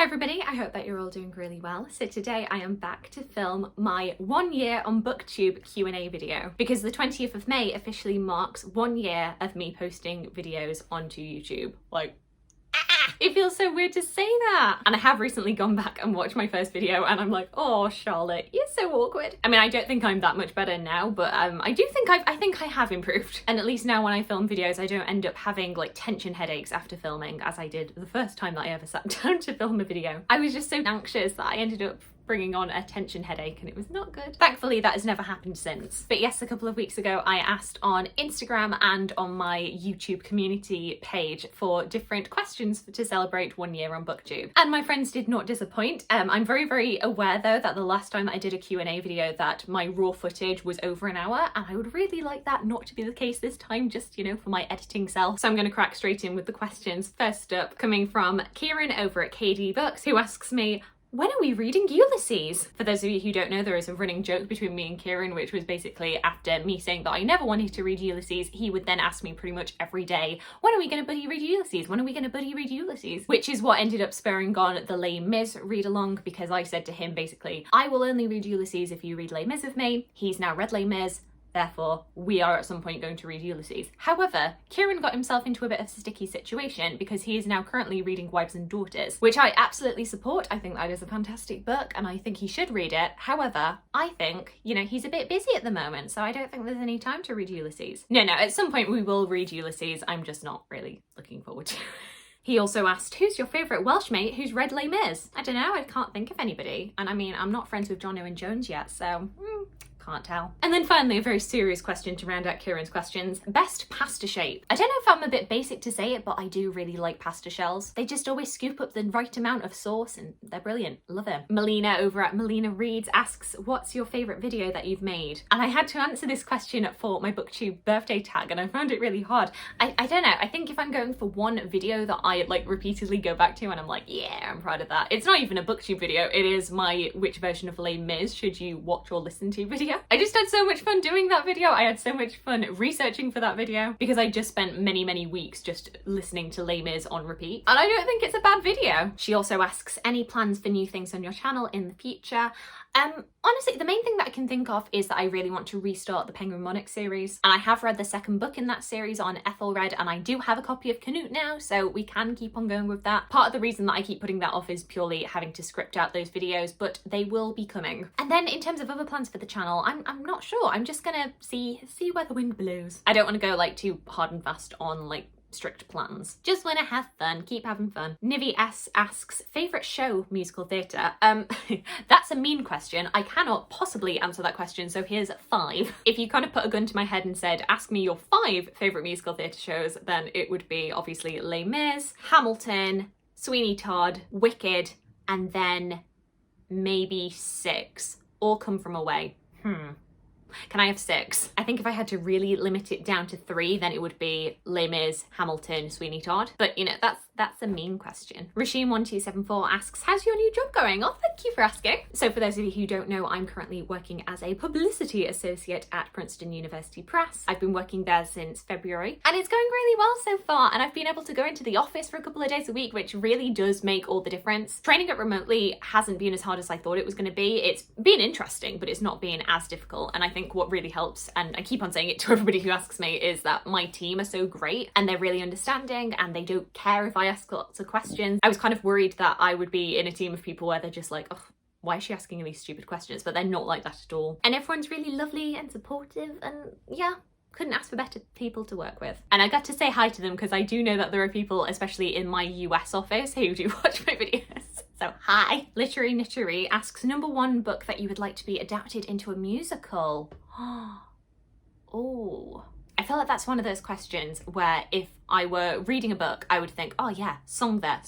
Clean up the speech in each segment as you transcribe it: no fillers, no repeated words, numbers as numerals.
Hi everybody, I hope that you're all doing really well. So today I am back to film my 1 year on BookTube Q&A video because the 20th of May officially marks 1 year of me posting videos onto YouTube. It feels so weird to say that. And I have recently gone back and watched my first video and I'm like, oh Charlotte, you're so awkward. I mean, I don't think I'm that much better now, but I do think I think I have improved. And at least now when I film videos, I don't end up having like tension headaches after filming as I did the first time that I ever sat down to film a video. I was just so anxious that I ended up bringing on a tension headache and it was not good. Thankfully that has never happened since. But yes, a couple of weeks ago I asked on Instagram and on my YouTube community page for different questions to celebrate 1 year on BookTube. And my friends did not disappoint. I'm very aware though that the last time that I did a Q&A video that my raw footage was over an hour, and I would really like that not to be the case this time, just, you know, for my editing self. So I'm gonna crack straight in with the questions. First up, coming from Kieran over at KD Books, who asks me, when are we reading Ulysses? For those of you who don't know, there is a running joke between me and Kieran, which was basically after me saying that I never wanted to read Ulysses, he would then ask me pretty much every day, when are we going to buddy read Ulysses? When are we going to buddy read Ulysses? Which is what ended up spurring on the Les Mis read along, because I said to him basically, I will only read Ulysses if you read Les Mis with me. He's now read Les Mis. Therefore, we are at some point going to read Ulysses. However, Kieran got himself into a bit of a sticky situation because he is now currently reading Wives and Daughters, which I absolutely support. I think that is a fantastic book and I think he should read it. However, I think, you know, he's a bit busy at the moment, so I don't think there's any time to read Ulysses. No, at some point we will read Ulysses. I'm just not really looking forward to it. He also asked, who's your favourite Welsh mate who's read Les Mis? I don't know, I can't think of anybody. And I mean, I'm not friends with John Owen Jones yet, so can't tell. And then finally, a very serious question to round out Kieran's questions. Best pasta shape. I don't know if I'm a bit basic to say it, but I do really like pasta shells. They just always scoop up the right amount of sauce and they're brilliant. Love them. Melina over at Melina Reads asks, what's your favourite video that you've made? And I had to answer this question for my BookTube birthday tag and I found it really hard. I don't know. I think if I'm going for one video that I like repeatedly go back to and I'm like, yeah, I'm proud of that. It's not even a BookTube video. It is my which version of Les Mis should you watch or listen to video. I just had so much fun doing that video. I had so much fun researching for that video because I just spent many weeks just listening to Les Mis on repeat. And I don't think it's a bad video. She also asks, any plans for new things on your channel in the future? Honestly, the main thing that I can think of is that I really want to restart the Penguin Monarch series. And I have read the second book in that series on Ethelred, and I do have a copy of Canute now, so we can keep on going with that. Part of the reason that I keep putting that off is purely having to script out those videos, but they will be coming. And then in terms of other plans for the channel, I'm not sure. I'm just gonna see where the wind blows. I don't want to go like too hard and fast on like strict plans. Just want to have fun, keep having fun. Nivi S asks, favourite show, musical theatre? That's a mean question. I cannot possibly answer that question, so here's 5. If you kind of put a gun to my head and said, ask me your 5 favourite musical theatre shows, then it would be obviously Les Mis, Hamilton, Sweeney Todd, Wicked, and then maybe 6. All Come From Away. Can I have 6? I think if I had to really limit it down to 3, then it would be Les Mis, Hamilton, Sweeney Todd. But you know, that's a mean question. Rashim1274 asks, how's your new job going? Oh, thank you for asking. So for those of you who don't know, I'm currently working as a publicity associate at Princeton University Press. I've been working there since February and it's going really well so far. And I've been able to go into the office for a couple of days a week, which really does make all the difference. Training it remotely hasn't been as hard as I thought it was going to be. It's been interesting, but it's not been as difficult. And I think what really helps, and I keep on saying it to everybody who asks me, is that my team are so great and they're really understanding and they don't care if I ask lots of questions. I was kind of worried that I would be in a team of people where they're just like, oh, why is she asking these stupid questions? But they're not like that at all. And everyone's really lovely and supportive and yeah, couldn't ask for better people to work with. And I got to say hi to them because I do know that there are people, especially in my US office, who do watch my videos. So hi. Literary Nitchery asks, number 1 book that you would like to be adapted into a musical? Oh, I feel like that's one of those questions where if I were reading a book, I would think, oh yeah, song there.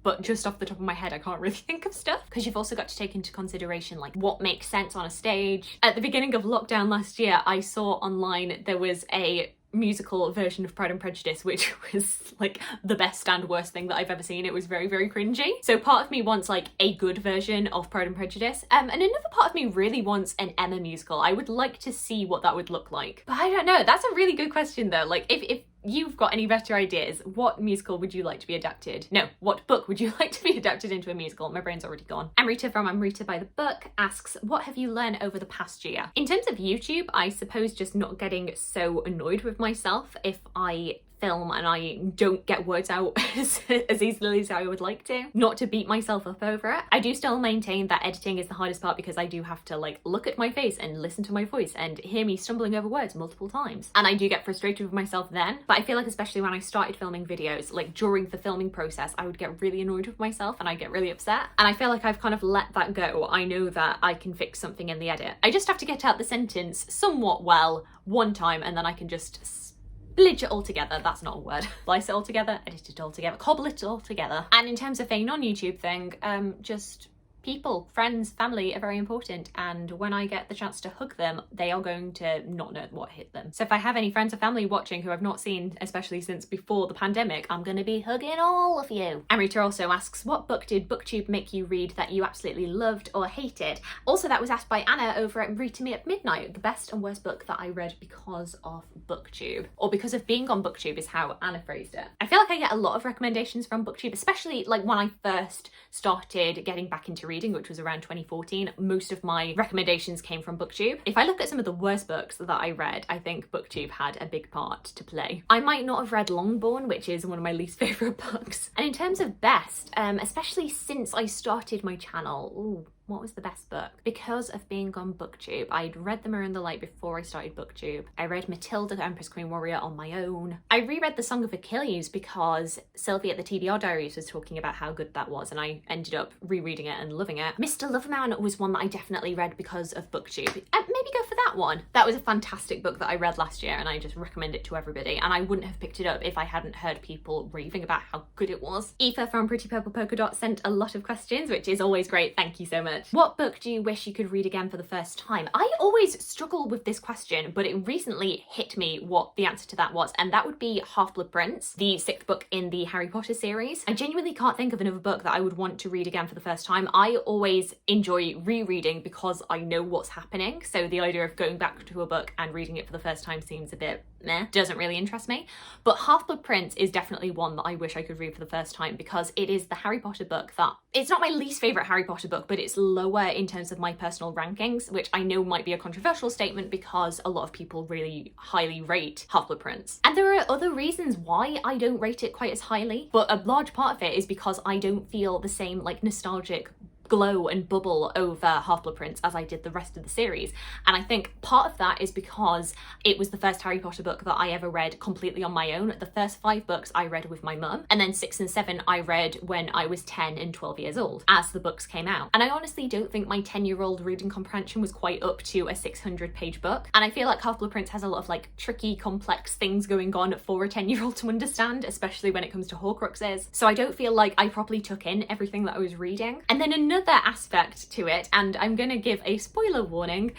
But just off the top of my head, I can't really think of stuff because you've also got to take into consideration like what makes sense on a stage. At the beginning of lockdown last year, I saw online there was a musical version of Pride and Prejudice, which was like the best and worst thing that I've ever seen. It was very cringy. So part of me wants like a good version of Pride and Prejudice, and another part of me really wants an Emma musical. I would like to see what that would look like, but I don't know. That's a really good question though. Like if you've got any better ideas, what musical would you like to be adapted? No, what book would you like to be adapted into a musical? My brain's already gone. Amrita from Amrita by the Book asks, what have you learned over the past year? In terms of YouTube, I suppose just not getting so annoyed with myself if I film and I don't get words out as easily as I would like to. Not to beat myself up over it. I do still maintain that editing is the hardest part because I do have to like look at my face and listen to my voice and hear me stumbling over words multiple times. And I do get frustrated with myself then. But I feel like especially when I started filming videos, like during the filming process, I would get really annoyed with myself and I'd get really upset. And I feel like I've kind of let that go. I know that I can fix something in the edit. I just have to get out the sentence somewhat well one time and then I can just splidge it all together. That's not a word. Slice it all together, edit it all together, cobble it all together. And in terms of a non-YouTube thing, just people, friends, family are very important, and when I get the chance to hug them, they are going to not know what hit them. So if I have any friends or family watching who I've not seen, especially since before the pandemic, I'm gonna be hugging all of you. Amrita also asks, what book did BookTube make you read that you absolutely loved or hated? Also, that was asked by Anna over at Read to Me at Midnight, the best and worst book that I read because of BookTube, or because of being on BookTube is how Anna phrased it. I feel like I get a lot of recommendations from BookTube, especially like when I first started getting back into reading, which was around 2014. Most of my recommendations came from BookTube. If I look at some of the worst books that I read, I think BookTube had a big part to play. I might not have read Longbourn, which is one of my least favourite books. And in terms of best, especially since I started my channel, what was the best book? Because of being on BookTube, I'd read The Mirror and the Light before I started BookTube. I read Matilda, Empress Queen Warrior on my own. I reread The Song of Achilles because Sylvie at the TBR Diaries was talking about how good that was, and I ended up rereading it and loving it. Mr. Loverman was one that I definitely read because of BookTube. Maybe go for that one. That was a fantastic book that I read last year, and I just recommend it to everybody, and I wouldn't have picked it up if I hadn't heard people raving about how good it was. Aoife from Pretty Purple Polka Dot sent a lot of questions, which is always great. Thank you so much. What book do you wish you could read again for the first time? I always struggle with this question, but it recently hit me what the answer to that was, and that would be Half-Blood Prince, the 6th book in the Harry Potter series. I genuinely can't think of another book that I would want to read again for the first time. I always enjoy rereading because I know what's happening, so the idea of going back to a book and reading it for the first time seems a bit meh, doesn't really interest me. But Half-Blood Prince is definitely one that I wish I could read for the first time because it is the Harry Potter book that, it's not my least favourite Harry Potter book, but it's lower in terms of my personal rankings, which I know might be a controversial statement because a lot of people really highly rate Half-Blood Prince. And there are other reasons why I don't rate it quite as highly, but a large part of it is because I don't feel the same like nostalgic glow and bubble over Half-Blood Prince as I did the rest of the series. And I think part of that is because it was the first Harry Potter book that I ever read completely on my own. The first 5 books I read with my mum, and then 6 and 7 I read when I was 10 and 12 years old as the books came out. And I honestly don't think my 10-year-old reading comprehension was quite up to a 600-page book. And I feel like Half-Blood Prince has a lot of like tricky, complex things going on for a 10-year-old to understand, especially when it comes to Horcruxes. So I don't feel like I properly took in everything that I was reading. And then another aspect to it, and I'm gonna give a spoiler warning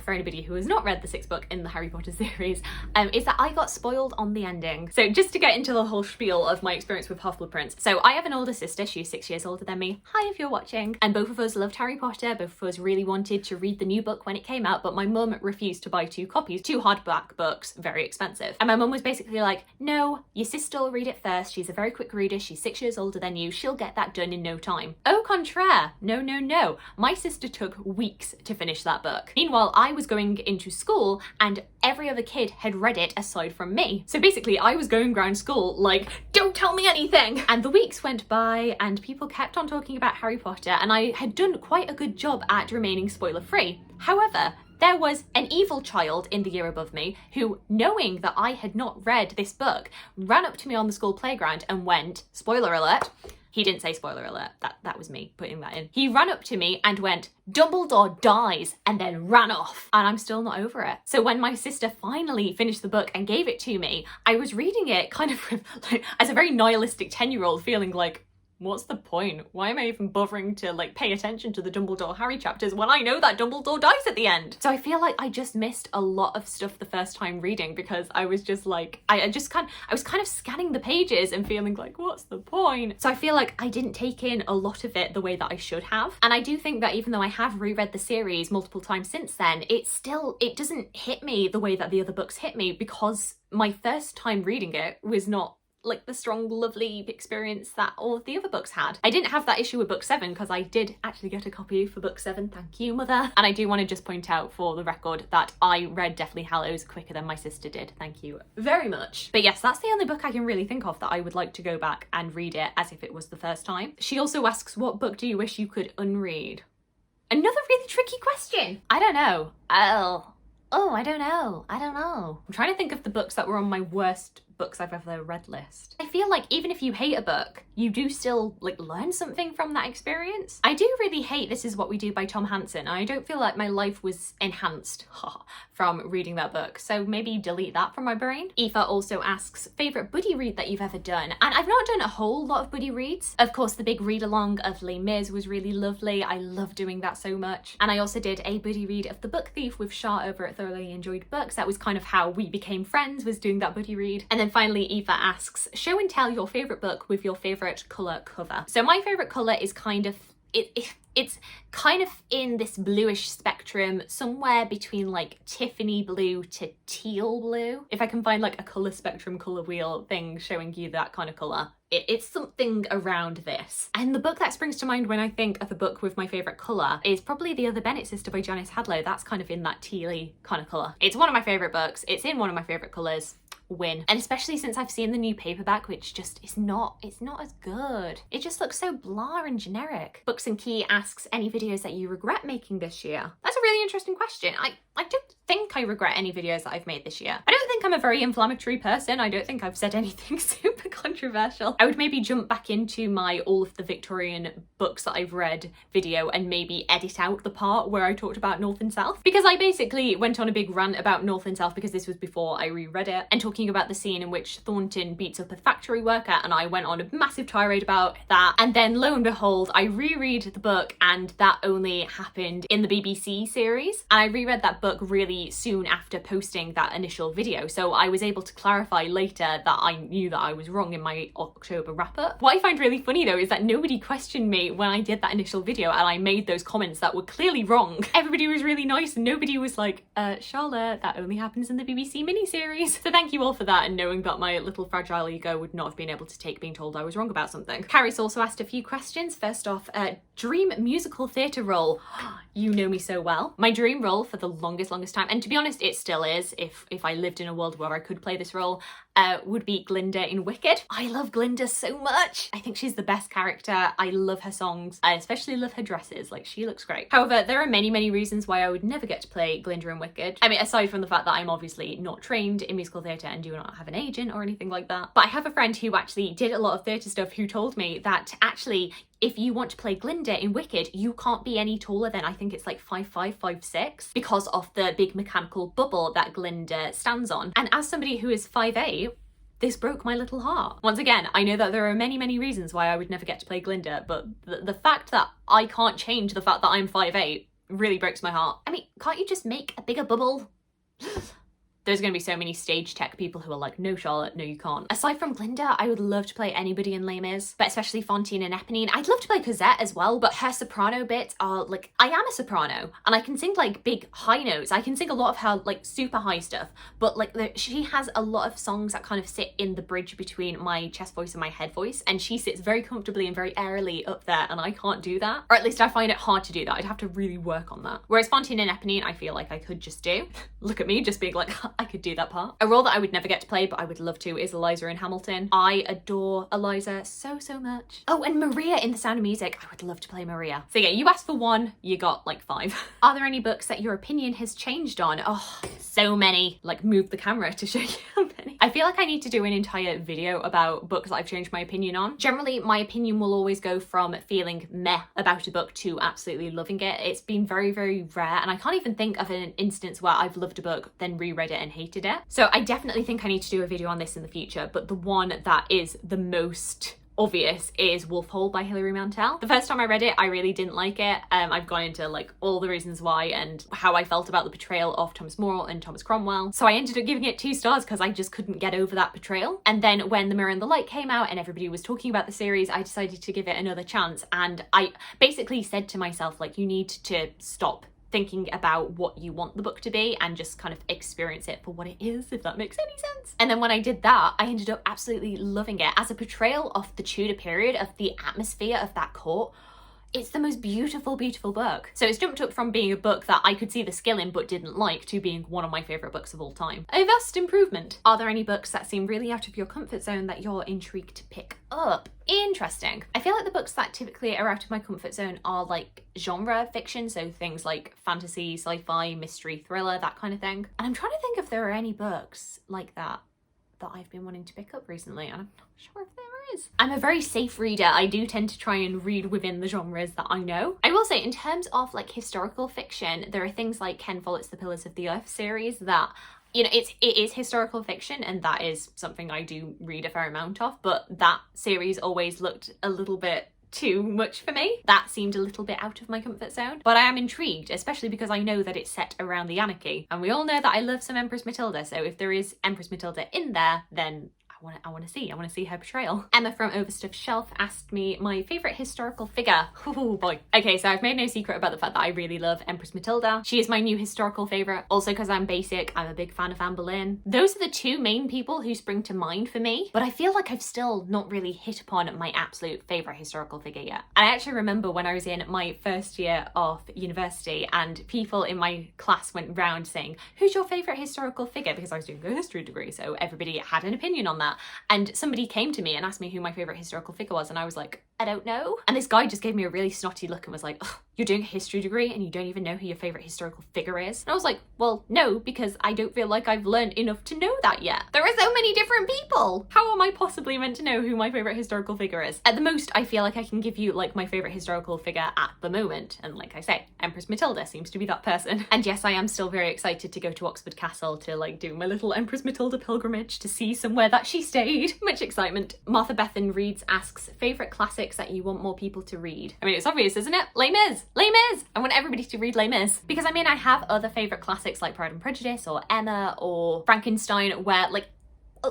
for anybody who has not read the 6th book in the Harry Potter series, is that I got spoiled on the ending. So just to get into the whole spiel of my experience with Half-Blood Prince. So I have an older sister, she's 6 years older than me. Hi if you're watching. And both of us loved Harry Potter, both of us really wanted to read the new book when it came out, but my mum refused to buy 2 copies, 2 hardback books, very expensive. And my mum was basically like, no, your sister will read it first, she's a very quick reader, she's 6 years older than you, she'll get that done in no time. Au contraire, no. My sister took weeks to finish that book. Meanwhile, I was going into school and every other kid had read it aside from me. So basically I was going around school like, don't tell me anything. And the weeks went by and people kept on talking about Harry Potter, and I had done quite a good job at remaining spoiler free. However, there was an evil child in the year above me who, knowing that I had not read this book, ran up to me on the school playground and went, spoiler alert, he didn't say spoiler alert, that was me putting that in. He ran up to me and went, Dumbledore dies, and then ran off. And I'm still not over it. So when my sister finally finished the book and gave it to me, I was reading it kind of like, as a very nihilistic 10-year-old feeling like, what's the point? Why am I even bothering to like pay attention to the Dumbledore Harry chapters when I know that Dumbledore dies at the end? So I feel like I just missed a lot of stuff the first time reading because I was just like, I was kind of scanning the pages and feeling like, what's the point? So I feel like I didn't take in a lot of it the way that I should have. And I do think that even though I have reread the series multiple times since then, it doesn't hit me the way that the other books hit me because my first time reading it was not like the strong, lovely experience that all of the other books had. I didn't have that issue with book 7 because I did actually get a copy for book 7. Thank you, mother. And I do want to just point out for the record that I read Deathly Hallows quicker than my sister did. Thank you very much. But yes, that's the only book I can really think of that I would like to go back and read it as if it was the first time. She also asks, what book do you wish you could unread? Another really tricky question. I don't know. I don't know. I'm trying to think of the books that were on my worst books I've ever read list. I feel like even if you hate a book, you do still like learn something from that experience. I do really hate This Is What We Do by Tom Hanson. I don't feel like my life was enhanced from reading that book, so maybe delete that from my brain. Aoife also asks, favourite buddy read that you've ever done? And I've not done a whole lot of buddy reads. Of course, the big read along of Les Mis was really lovely. I love doing that so much. And I also did a buddy read of The Book Thief with Shah over at Thoroughly Enjoyed Books. That was kind of how we became friends, was doing that buddy read. And then finally, Aoife asks, show and tell your favourite book with your favourite colour cover. So my favourite colour is kind of, it's kind of in this bluish spectrum, somewhere between like Tiffany blue to teal blue. If I can find like a colour spectrum colour wheel thing showing you that kind of colour, it's something around this. And the book that springs to mind when I think of a book with my favourite colour is probably The Other Bennet Sister by Janice Hadlow. That's kind of in that tealy kind of colour. It's one of my favourite books. It's in one of my favourite colours. Win. And especially since I've seen the new paperback, which just it's not as good. It just looks so blah and generic. Books and Key asks, any videos that you regret making this year? That's a really interesting question. I don't think I regret any videos that I've made this year. I don't think I'm a very inflammatory person. I don't think I've said anything super controversial. I would maybe jump back into my all of the Victorian books that I've read video and maybe edit out the part where I talked about North and South, because I basically went on a big rant about North and South because this was before I reread it, and talking about the scene in which Thornton beats up a factory worker, and I went on a massive tirade about that. And then lo and behold, I reread the book, and that only happened in the BBC series, and I reread that book really soon after posting that initial video, so I was able to clarify later that I knew that I was wrong in my October wrap-up. What I find really funny though is that nobody questioned me when I did that initial video and I made those comments that were clearly wrong. Everybody was really nice and nobody was like, Charlotte, that only happens in the BBC miniseries. So thank you all for that, and knowing that my little fragile ego would not have been able to take being told I was wrong about something. Carrie's also asked a few questions. First off, dream musical theatre role. You know me so well. My dream role for the longest time, and to be honest it still is, if I lived in a world where I could play this role, would be Glinda in Wicked. I love Glinda so much. I think she's the best character. I love her songs. I especially love her dresses. Like, she looks great. However, there are many reasons why I would never get to play Glinda in Wicked. I mean, aside from the fact that I'm obviously not trained in musical theatre and do not have an agent or anything like that. But I have a friend who actually did a lot of theatre stuff who told me that actually, if you want to play Glinda in Wicked, you can't be any taller than, I think it's like 5'5", 5'6", because of the big mechanical bubble that Glinda stands on. And as somebody who is 5'8", this broke my little heart. Once again, I know that there are many reasons why I would never get to play Glinda, but the fact that I can't change the fact that I'm 5'8" really breaks my heart. I mean, can't you just make a bigger bubble? There's going to be so many stage tech people who are like, no Charlotte, no you can't. Aside from Glinda, I would love to play anybody in Les Mis, but especially Fantine and Eponine. I'd love to play Cosette as well, but her soprano bits are like, I am a soprano and I can sing like big high notes. I can sing a lot of her like super high stuff, but like she has a lot of songs that kind of sit in the bridge between my chest voice and my head voice, and she sits very comfortably and very airily up there, and I can't do that. Or at least I find it hard to do that. I'd have to really work on that. Whereas Fantine and Eponine, I feel like I could just do. Look at me just being like, I could do that part. A role that I would never get to play, but I would love to, is Eliza in Hamilton. I adore Eliza so much. Oh, and Maria in The Sound of Music. I would love to play Maria. So yeah, you asked for one, you got like 5. Are there any books that your opinion has changed on? Oh, so many. Like, move the camera to show you how many. I feel like I need to do an entire video about books that I've changed my opinion on. Generally, my opinion will always go from feeling meh about a book to absolutely loving it. It's been very rare, and I can't even think of an instance where I've loved a book, then reread it and hated it. So I definitely think I need to do a video on this in the future, but the one that is the most obvious is Wolf Hall by Hilary Mantel. The first time I read it, I really didn't like it. I've gone into like all the reasons why and how I felt about the portrayal of Thomas More and Thomas Cromwell. So I ended up giving it 2 stars because I just couldn't get over that portrayal. And then when The Mirror and the Light came out and everybody was talking about the series, I decided to give it another chance. And I basically said to myself, like, you need to stop thinking about what you want the book to be and just kind of experience it for what it is, if that makes any sense. And then when I did that, I ended up absolutely loving it. As a portrayal of the Tudor period, of the atmosphere of that court, it's the most beautiful, beautiful book. So it's jumped up from being a book that I could see the skill in but didn't like to being one of my favourite books of all time. A vast improvement. Are there any books that seem really out of your comfort zone that you're intrigued to pick up? Interesting. I feel like the books that typically are out of my comfort zone are like genre fiction, so things like fantasy, sci-fi, mystery, thriller, that kind of thing. And I'm trying to think if there are any books like that I've been wanting to pick up recently, and I'm not sure if there is. I'm a very safe reader. I do tend to try and read within the genres that I know. I will say, in terms of like historical fiction, there are things like Ken Follett's The Pillars of the Earth series that, you know, it is historical fiction, and that is something I do read a fair amount of, but that series always looked a little bit too much for me. That seemed a little bit out of my comfort zone, but I am intrigued, especially because I know that it's set around the anarchy, and we all know that I love some Empress Matilda, so if there is Empress Matilda in there, then I want to see her portrayal. Emma from Overstuffed Shelf asked me my favourite historical figure. Oh boy. Okay, so I've made no secret about the fact that I really love Empress Matilda. She is my new historical favourite. Also because I'm basic, I'm a big fan of Anne Boleyn. Those are the 2 main people who spring to mind for me, but I feel like I've still not really hit upon my absolute favourite historical figure yet. And I actually remember when I was in my first year of university and people in my class went round saying, who's your favourite historical figure? Because I was doing a history degree, so everybody had an opinion on that. And somebody came to me and asked me who my favourite historical figure was, and I was like, I don't know. And this guy just gave me a really snotty look and was like, you're doing a history degree and you don't even know who your favourite historical figure is? And I was like, well, no, because I don't feel like I've learned enough to know that yet. There are so many different people. How am I possibly meant to know who my favourite historical figure is? At the most, I feel like I can give you like my favourite historical figure at the moment. And like I say, Empress Matilda seems to be that person. And yes, I am still very excited to go to Oxford Castle to like do my little Empress Matilda pilgrimage to see somewhere that she stayed. Much excitement. Martha Bethan Reads asks, favourite classics that you want more people to read? I mean, it's obvious, isn't it? Les Mis! Les Mis! I want everybody to read Les Mis. Because I mean, I have other favourite classics like Pride and Prejudice or Emma or Frankenstein where like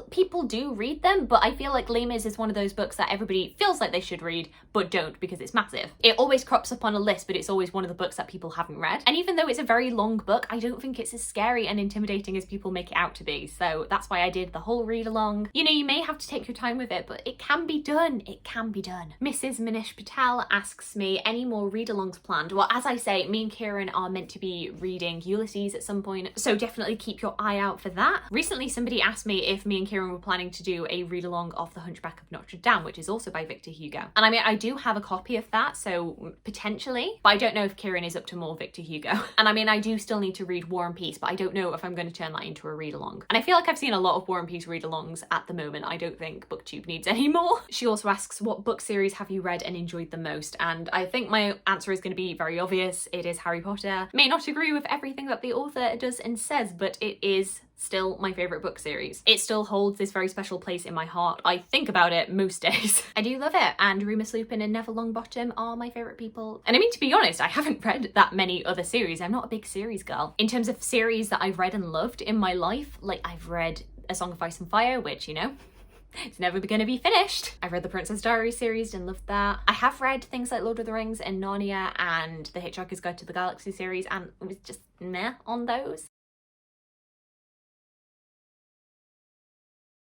people do read them, but I feel like Les Mis is one of those books that everybody feels like they should read but don't because it's massive. It always crops up on a list, but it's always one of the books that people haven't read. And even though it's a very long book, I don't think it's as scary and intimidating as people make it out to be. So that's why I did the whole read along. You know, you may have to take your time with it, but it can be done. It can be done. Mrs. Manish Patel asks me, any more read-alongs planned? Well, as I say, me and Kieran are meant to be reading Ulysses at some point, so definitely keep your eye out for that. Recently, somebody asked me if me and Kieran were planning to do a read-along of The Hunchback of Notre Dame, which is also by Victor Hugo. And I mean, I do have a copy of that, so potentially, but I don't know if Kieran is up to more Victor Hugo. And I mean, I do still need to read War and Peace, but I don't know if I'm going to turn that into a read-along. And I feel like I've seen a lot of War and Peace read-alongs at the moment. I don't think BookTube needs any more. She also asks, what book series have you read and enjoyed the most? And I think my answer is going to be very obvious. It is Harry Potter. May not agree with everything that the author does and says, but it is still my favourite book series. It still holds this very special place in my heart. I think about it most days. I do love it, and Remus Lupin and Neville Longbottom are my favourite people. And I mean, to be honest, I haven't read that many other series. I'm not a big series girl. In terms of series that I've read and loved in my life, like I've read A Song of Ice and Fire, which, you know, it's never going to be finished. I've read the Princess Diaries series and loved that. I have read things like Lord of the Rings and Narnia and the Hitchhiker's Guide to the Galaxy series, and it was just meh on those.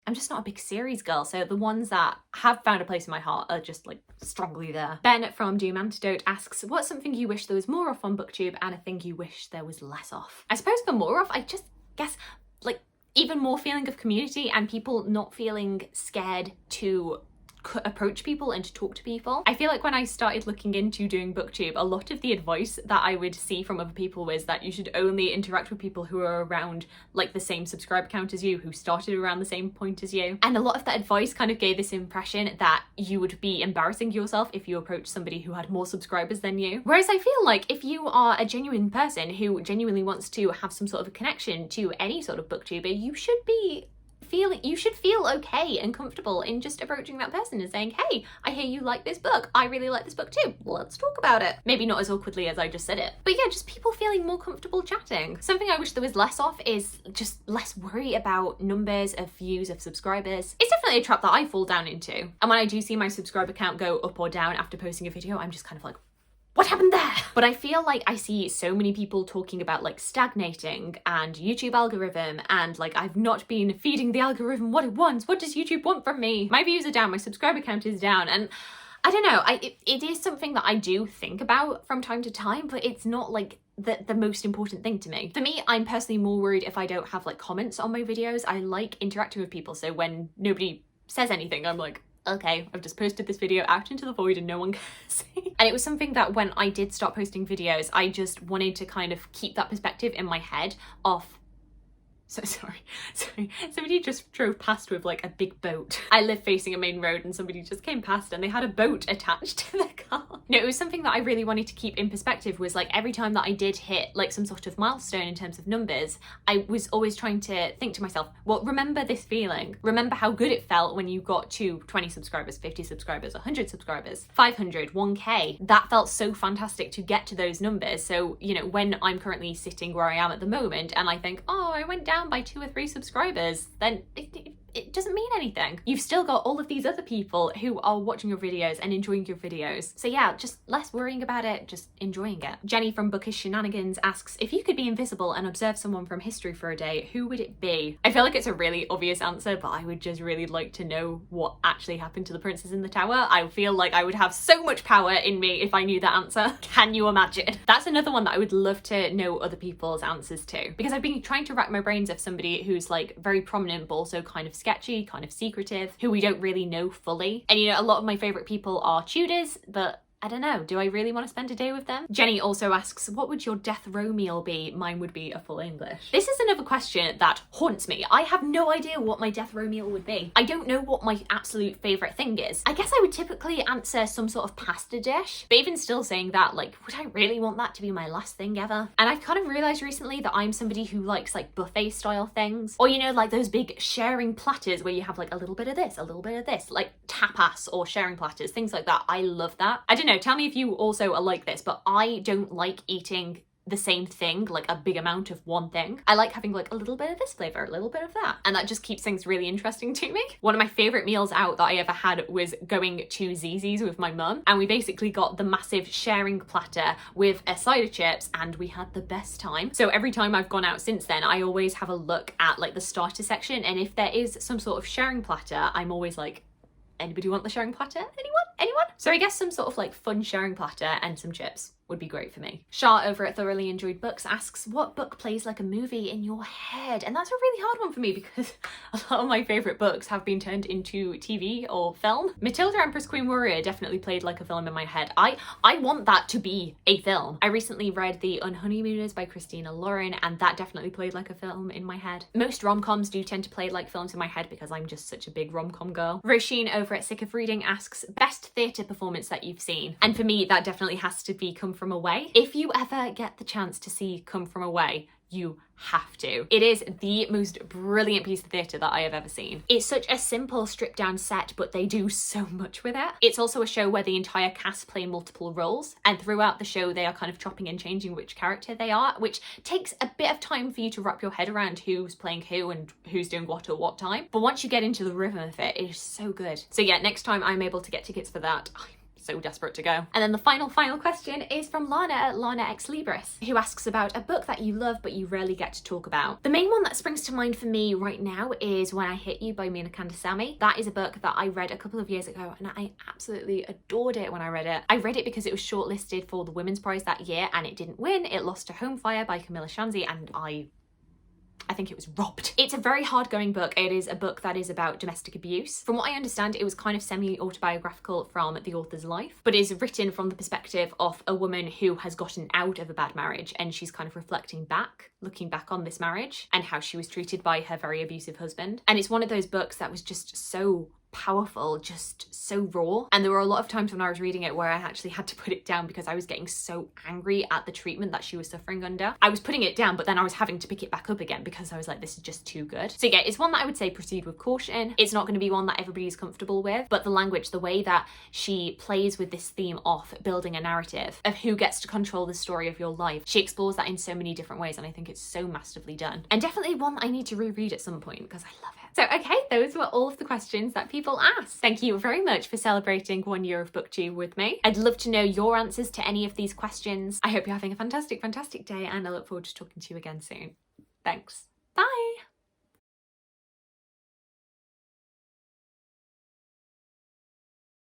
I'm just not a big series girl, so the ones that have found a place in my heart are just like strongly there. Ben from Doom Antidote asks, what's something you wish there was more of on BookTube and a thing you wish there was less of? I suppose for more of, I just guess like even more feeling of community and people not feeling scared to approach people and to talk to people. I feel like when I started looking into doing BookTube, a lot of the advice that I would see from other people was that you should only interact with people who are around like the same subscriber count as you, who started around the same point as you. And a lot of that advice kind of gave this impression that you would be embarrassing yourself if you approached somebody who had more subscribers than you. Whereas I feel like if you are a genuine person who genuinely wants to have some sort of a connection to any sort of booktuber, you should be you should feel okay and comfortable in just approaching that person and saying, hey, I hear you like this book. I really like this book too. Let's talk about it. Maybe not as awkwardly as I just said it. But yeah, just people feeling more comfortable chatting. Something I wish there was less of is just less worry about numbers of views of subscribers. It's definitely a trap that I fall down into. And when I do see my subscriber count go up or down after posting a video, I'm just kind of like, what happened there? But I feel like I see so many people talking about like stagnating and YouTube algorithm and like I've not been feeding the algorithm what it wants. What does YouTube want from me? My views are down, my subscriber count is down, and I don't know, it is something that I do think about from time to time, but it's not like the most important thing to me. For me, I'm personally more worried if I don't have like comments on my videos. I like interacting with people, so when nobody says anything, I'm like, okay, I've just posted this video out into the void and no one can see. And it was something that when I did start posting videos, I just wanted to kind of keep that perspective in my head of, so sorry, somebody just drove past with like a big boat. I live facing a main road and somebody just came past and they had a boat attached to their car. No, it was something that I really wanted to keep in perspective, was like every time that I did hit like some sort of milestone in terms of numbers, I was always trying to think to myself, well, remember this feeling. Remember how good it felt when you got to 20 subscribers, 50 subscribers, 100 subscribers, 500, 1K. That felt so fantastic to get to those numbers. So, you know, when I'm currently sitting where I am at the moment and I think, oh, I went down by 2 or 3 subscribers, then it doesn't mean anything. You've still got all of these other people who are watching your videos and enjoying your videos. So yeah, just less worrying about it, just enjoying it. Jenny from Bookish Shenanigans asks, if you could be invisible and observe someone from history for a day, who would it be? I feel like it's a really obvious answer, but I would just really like to know what actually happened to the princes in the tower. I feel like I would have so much power in me if I knew that answer. Can you imagine? That's another one that I would love to know other people's answers to, because I've been trying to rack my brains of somebody who's like very prominent but also kind of sketchy, kind of secretive, who we don't really know fully. And you know, a lot of my favourite people are Tudors, but I don't know, do I really want to spend a day with them? Jenny also asks, what would your death row meal be? Mine would be a full English. This is another question that haunts me. I have no idea what my death row meal would be. I don't know what my absolute favourite thing is. I guess I would typically answer some sort of pasta dish, but even still saying that, like, would I really want that to be my last thing ever? And I've kind of realised recently that I'm somebody who likes like buffet style things, or you know, like those big sharing platters where you have like a little bit of this, a little bit of this, like tapas or sharing platters, things like that. I love that. I don't know, tell me if you also are like this, but I don't like eating the same thing, like a big amount of one thing. I like having like a little bit of this flavour, a little bit of that. And that just keeps things really interesting to me. One of my favourite meals out that I ever had was going to Zizi's with my mum. And we basically got the massive sharing platter with a side of chips and we had the best time. So every time I've gone out since then, I always have a look at like the starter section. And if there is some sort of sharing platter, I'm always like, anybody want the sharing platter? Anyone? So I guess some sort of like fun sharing platter and some chips would be great for me. Shah over at Thoroughly Enjoyed Books asks, what book plays like a movie in your head? And that's a really hard one for me because a lot of my favourite books have been turned into TV or film. Matilda Empress Queen Warrior definitely played like a film in my head. I want that to be a film. I recently read The Unhoneymooners by Christina Lauren and that definitely played like a film in my head. Most rom-coms do tend to play like films in my head because I'm just such a big rom-com girl. Roisin over at Sick of Reading asks, best theatre performance that you've seen? And for me, that definitely has to be Come From Away. If you ever get the chance to see Come From Away, you have to. It is the most brilliant piece of theatre that I have ever seen. It's such a simple stripped down set, but they do so much with it. It's also a show where the entire cast play multiple roles, and throughout the show they are kind of chopping and changing which character they are, which takes a bit of time for you to wrap your head around who's playing who and who's doing what at what time. But once you get into the rhythm of it, it is so good. So yeah, next time I'm able to get tickets for that, so desperate to go. And then the final question is from Lana at Lana X Libris, who asks about a book that you love but you rarely get to talk about. The main one that springs to mind for me right now is When I Hit You by Mina Kandasamy. That is a book that I read a couple of years ago and I absolutely adored it when I read it. I read it because it was shortlisted for the Women's Prize that year and it didn't win. It lost to Home Fire by Camilla Shanzi and I think it was robbed. It's a very hard going book. It is a book that is about domestic abuse. From what I understand, it was kind of semi-autobiographical from the author's life, but is written from the perspective of a woman who has gotten out of a bad marriage and she's kind of reflecting back, looking back on this marriage and how she was treated by her very abusive husband. And it's one of those books that was just so powerful, just so raw. And there were a lot of times when I was reading it where I actually had to put it down because I was getting so angry at the treatment that she was suffering under. I was putting it down, but then I was having to pick it back up again because I was like, this is just too good. So yeah, it's one that I would say proceed with caution. It's not going to be one that everybody's comfortable with, but the language, the way that she plays with this theme of building a narrative of who gets to control the story of your life, she explores that in so many different ways, and I think it's so masterfully done. And definitely one that I need to reread at some point because I love it. So okay, those were all of the questions that people asked. Thank you very much for celebrating 1 year of BookTube with me. I'd love to know your answers to any of these questions. I hope you're having a fantastic, fantastic day, and I look forward to talking to you again soon. Thanks. Bye.